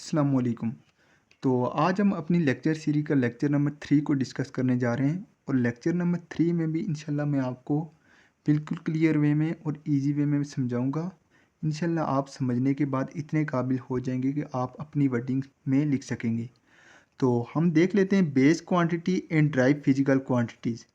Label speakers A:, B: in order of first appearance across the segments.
A: अस्सलाम वालेकुम। तो आज हम अपनी लेक्चर सीरीज़ का लेक्चर नंबर 3 को डिस्कस करने जा रहे हैं और लेक्चर नंबर 3 में भी इंशाल्लाह मैं आपको बिल्कुल क्लियर वे में और इजी वे में समझाऊंगा। इंशाल्लाह आप समझने के बाद इतने काबिल हो जाएंगे कि आप अपनी वर्डिंग में लिख सकेंगे। तो हम देख लेते हैं base quantity and drive physical quantities.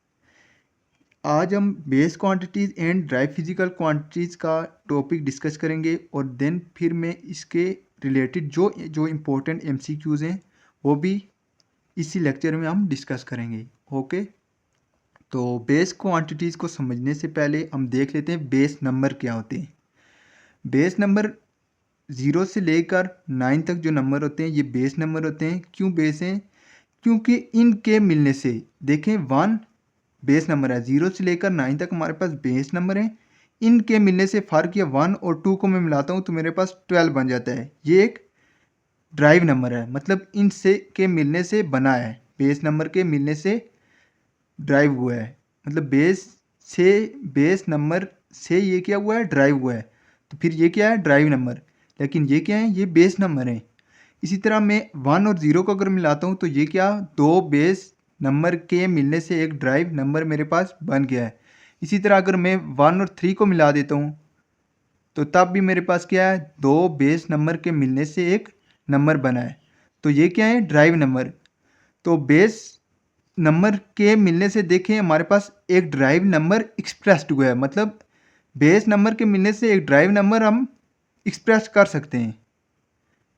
A: आज हम base quantities and drive physical quantities का टॉपिक डिस्कस करेंगे और देन फिर मैं इसके रिलेटेड जो जो इम्पोर्टेंट एमसीक्यूज़ हैं वो भी इसी लेक्चर में हम डिस्कस करेंगे। ओके, तो बेस क्वांटिटीज़ को समझने से पहले हम देख लेते हैं बेस नंबर क्या होते हैं। बेस नंबर 0 से लेकर 9 तक जो नंबर होते हैं ये बेस नंबर होते हैं। क्यों बेस हैं? क्योंकि इनके मिलने से देखें 1 बेस नंबर है, 0 से लेकर 9 तक हमारे पास बेस नंबर है। इनके मिलने से फ़र्क या 1 और 2 को मैं मिलाता हूँ तो मेरे पास 12 बन जाता है। ये एक ड्राइव नंबर है, मतलब इनसे के मिलने से बना है, बेस नंबर के मिलने से ड्राइव हुआ है। मतलब बेस नंबर से ये क्या हुआ है? ड्राइव हुआ है। तो फिर ये क्या है? Drive number. लेकिन ये क्या है? ये बेस नंबर है। इसी तरह मैं 1 और 0 को अगर मिलाता हूँ तो ये क्या? दो बेस नंबर के मिलने से एक ड्राइव नंबर मेरे पास बन गया है। इसी तरह अगर मैं 1 और 3 को मिला देता हूँ तो तब भी मेरे पास क्या है? दो बेस नंबर के मिलने से एक नंबर बना है। तो ये क्या है? Drive number. तो बेस नंबर के मिलने से देखें हमारे पास एक ड्राइव नंबर एक्सप्रेस्ड हुआ है। मतलब बेस नंबर के मिलने से एक ड्राइव नंबर हम एक्सप्रेस कर सकते हैं।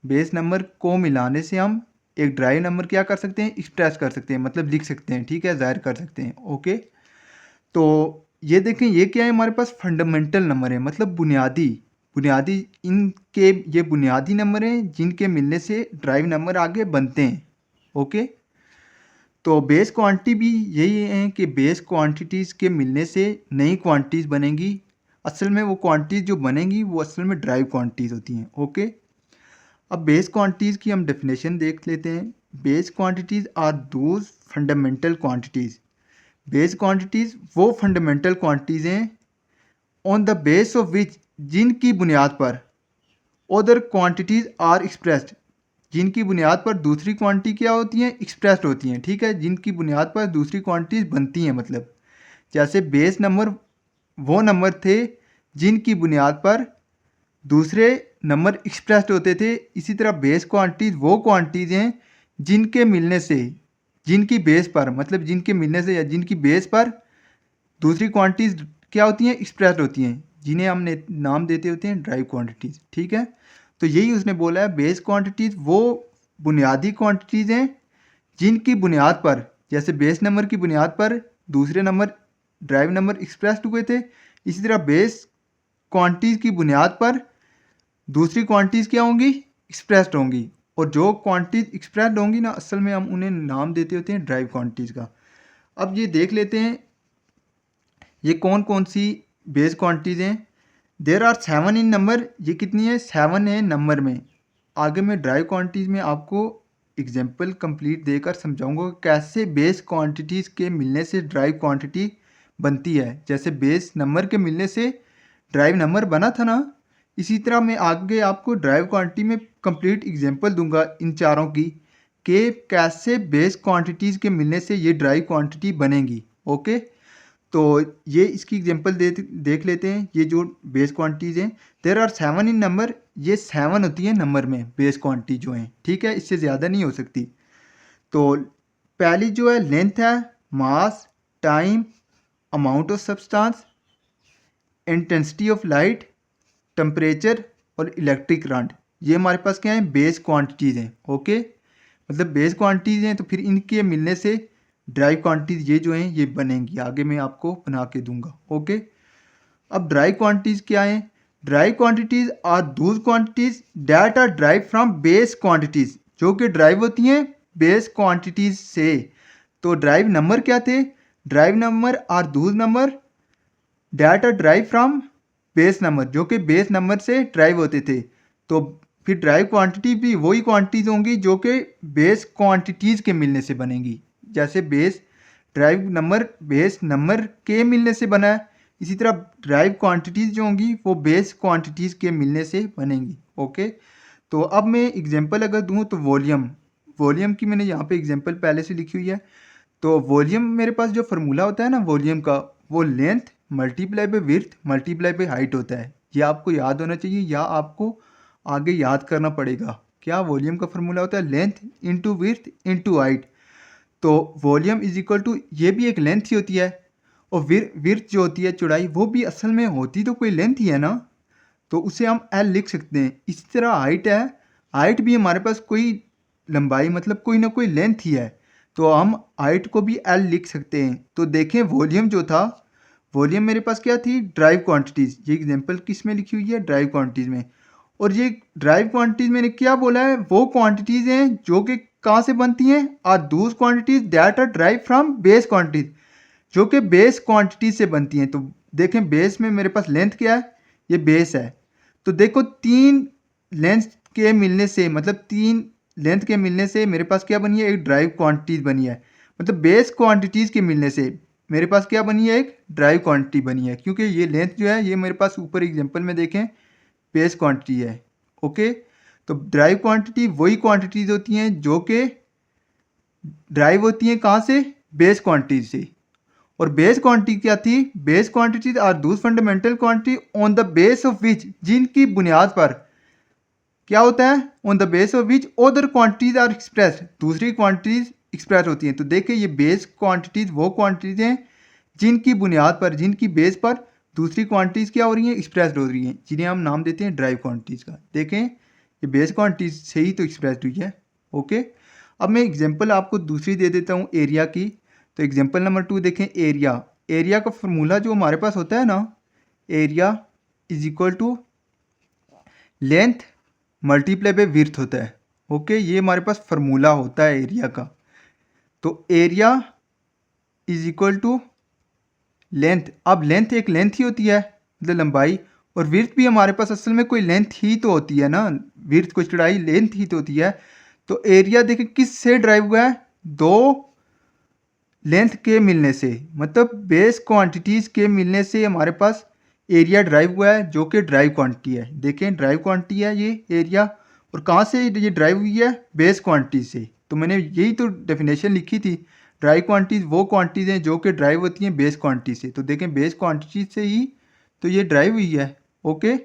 A: बेस नंबर को मिलाने से हम एक ड्राइव नंबर क्या कर सकते हैं? एक्सप्रेस कर सकते हैं, मतलब लिख सकते हैं। ठीक है, जाहिर कर सकते हैं। ओके, तो ये देखें ये क्या है? हमारे पास फंडामेंटल नंबर है, मतलब बुनियादी बुनियादी इनके ये बुनियादी नंबर हैं जिनके मिलने से ड्राइव नंबर आगे बनते हैं। ओके, तो बेस क्वांटिटी भी यही है कि बेस क्वांटिटीज़ के मिलने से नई क्वांटिटीज़ बनेंगी। असल में वो क्वांटिटीज़ जो बनेंगी वो असल में ड्राइव क्वांटिटीज़ होती हैं। ओके, अब बेस क्वांटिटीज़ की हम डेफिनेशन देख लेते हैं। Base quantities are those fundamental quantities. Base quantities वो फंडामेंटल क्वांटिटीज़ हैं on the base of which जिनकी बुनियाद पर अदर क्वांटिटीज़ आर एक्सप्रेस्ड, जिनकी बुनियाद पर दूसरी क्वांटिटी क्या होती हैं? एक्सप्रेस्ड होती हैं। ठीक है, जिनकी बुनियाद पर दूसरी क्वांटिटीज़ बनती हैं। मतलब जैसे बेस नंबर वो नंबर थे जिनकी बुनियाद पर दूसरे नंबर एक्सप्रेस्ड होते थे। इसी तरह बेस क्वांटिटीज़ वो क्वांटिटीज़ हैं जिनके मिलने से, जिनकी बेस पर, मतलब जिनके मिलने से या जिनकी बेस पर दूसरी क्वांटिटीज़ क्या होती हैं? एक्सप्रेस्ड होती हैं, जिन्हें हमने नाम देते होते हैं ड्राइव क्वांटिटीज़। ठीक है, तो यही उसने बोला है, बेस क्वांटिटीज़ वो बुनियादी क्वांटिटीज़ हैं जिनकी बुनियाद पर, जैसे बेस नंबर की बुनियाद पर दूसरे नंबर ड्राइव नंबर एक्सप्रेस्ड हुए थे, इसी तरह बेस क्वांटिटीज़ की बुनियाद पर दूसरी क्वांटिटीज़ क्या होंगी? एक्सप्रेस्ड होंगी। और जो क्वांटिटीज़ एक्सप्रेस्ड होंगी ना, असल में हम उन्हें नाम देते होते हैं ड्राइव क्वांटिटीज़ का। अब ये देख लेते हैं ये कौन कौन सी बेस क्वांटिटीज़ हैं। There are 7 in number. ये कितनी है? 7 है नंबर में। आगे मैं ड्राइव क्वांटिटीज़ में आपको एग्जाम्पल कंप्लीट देकर समझाऊंगा कैसे बेस क्वांटिटीज़ के मिलने से ड्राइव क्वांटिटी बनती है। जैसे बेस नंबर के मिलने से ड्राइव नंबर बना था ना, इसी तरह मैं आगे आपको ड्राइव क्वांटिटी में कंप्लीट एग्जाम्पल दूंगा इन चारों की, कि कैसे बेस क्वांटिटीज़ के मिलने से ये ड्राइव क्वांटिटी बनेगी। ओके, तो ये इसकी एग्जांपल देख लेते हैं। ये जो बेस क्वांटिटीज़ हैं, देयर आर 7 इन नंबर। ये 7 होती हैं नंबर में बेस क्वांटिटी जो हैं। ठीक है, इससे ज़्यादा नहीं हो सकती। तो पहली जो है लेंथ है, mass, time, amount of substance, intensity of light, temperature और इलेक्ट्रिक करंट। ये हमारे पास क्या है? बेस क्वांटिटीज़ हैं। ओके, मतलब बेस क्वांटिटीज़ हैं, तो फिर इनके मिलने से ड्राइव क्वांटिटीज़ ये जो हैं ये बनेंगी। आगे मैं आपको बना के दूंगा। ओके, अब ड्राइव क्वांटिटीज़ क्या हैं? Derived quantities are those quantities that are derived from base quantities, जो कि ड्राइव होती हैं बेस क्वांटिटीज़ से। तो ड्राइव नंबर क्या थे? Derived number are those number that are derived from base number, जो कि बेस नंबर से ड्राइव होते थे। तो फिर ड्राइव क्वांटिटी भी वही क्वांटिटीज़ होंगी जो कि बेस क्वांटिटीज़ के मिलने से बनेंगी। जैसे ड्राइव नंबर बेस नंबर के मिलने से बना है, इसी तरह ड्राइव क्वांटिटीज़ जो होंगी वो बेस क्वांटिटीज़ के मिलने से बनेंगी। ओके, तो अब मैं एग्जांपल अगर दूँ तो वॉल्यूम की मैंने यहाँ पे एग्जांपल पहले से लिखी हुई है। तो वॉल्यूम मेरे पास जो फार्मूला होता है ना वॉल्यूम का, वो length multiply by width multiply by height होता है। ये आपको याद होना चाहिए या आपको आगे याद करना पड़ेगा। क्या वॉल्यूम का फार्मूला होता है? Length into width into height. तो वॉल्यूम इज इक्वल टू, ये भी एक लेंथ ही होती है, और विड्थ जो होती है चौड़ाई, वो भी असल में होती तो कोई लेंथ ही है ना, तो उसे हम एल लिख सकते हैं। इसी तरह हाइट है, हाइट भी हमारे पास कोई लंबाई मतलब कोई ना कोई लेंथ ही है, तो हम हाइट को भी एल लिख सकते हैं। तो देखें वॉल्यूम जो था, वॉल्यूम मेरे पास क्या थी? Drive quantities. ये एग्जांपल किस में लिखी हुई है? ड्राइव क्वांटिटीज़ में। और ये ड्राइव क्वांटिटीज़ मैंने क्या बोला है? वो क्वांटिटीज़ हैं जो कि कहाँ से बनती हैं? Are those quantities that are derived from base quantities, जो कि बेस क्वांटिटी से बनती हैं। तो देखें बेस में मेरे पास लेंथ क्या है? ये बेस है। तो देखो तीन लेंथ के मिलने से, मतलब तीन लेंथ के मिलने से मेरे पास क्या बनी है? एक ड्राइव क्वांटिटीज बनी है। मतलब बेस क्वांटिटीज के मिलने से मेरे पास क्या बनी है? एक ड्राइव क्वांटिटी बनी है, क्योंकि ये लेंथ जो है ये मेरे पास ऊपर एग्जांपल में देखें बेस क्वांटिटी है। ओके, तो ड्राइव क्वांटिटी वही क्वांटिटीज होती हैं जो कि ड्राइव होती हैं कहाँ से? बेस क्वांटिटी से। और बेस क्वांटिटी क्या थी? Base quantities are those fundamental quantity on the base of which, जिनकी बुनियाद पर क्या होता है? On the base of which other quantities are express, दूसरी क्वांटिटीज एक्सप्रेस होती हैं। तो देखिए ये बेस क्वांटिटीज वो क्वांटिटीज हैं जिनकी बुनियाद पर, जिनकी बेस पर दूसरी क्वांटिटीज क्या हो रही हैं? एक्सप्रेस हो रही हैं, जिन्हें हम नाम देते हैं ड्राइव क्वांटिटीज का। देखें ये बेस क्वांटिटीज से ही तो एक्सप्रेस हुई है। ओके, अब मैं एग्जाम्पल आपको दूसरी दे देता हूँ एरिया की। तो एग्जाम्पल नंबर 2 देखें एरिया। एरिया का फॉर्मूला जो हमारे पास होता है ना, area is equal to length multiply by width होता है। ओके, ये हमारे पास फार्मूला होता है एरिया का। तो area is equal to length. अब लेंथ एक लेंथ ही होती है, मतलब लंबाई, और विड्थ भी हमारे पास असल में कोई लेंथ ही तो होती है ना, विड्थ को चौड़ाई लेंथ ही तो होती है। तो एरिया देखिए किस से ड्राइव हुआ है? दो लेंथ के मिलने से, मतलब बेस क्वांटिटीज़ के मिलने से हमारे पास एरिया ड्राइव हुआ है, जो कि ड्राइव क्वांटिटी है। देखें ड्राइव क्वांटिटी है ये एरिया, और कहाँ से ये ड्राइव हुई है? बेस क्वांटिटी से। तो मैंने यही तो डेफिनेशन लिखी थी, ड्राइव क्वांटिटीज वो क्वांटिटीज हैं जो कि ड्राइव होती हैं बेस क्वांटिटी से। तो देखें बेस क्वांटिटी से ही तो ये ड्राइव हुई है। ओके,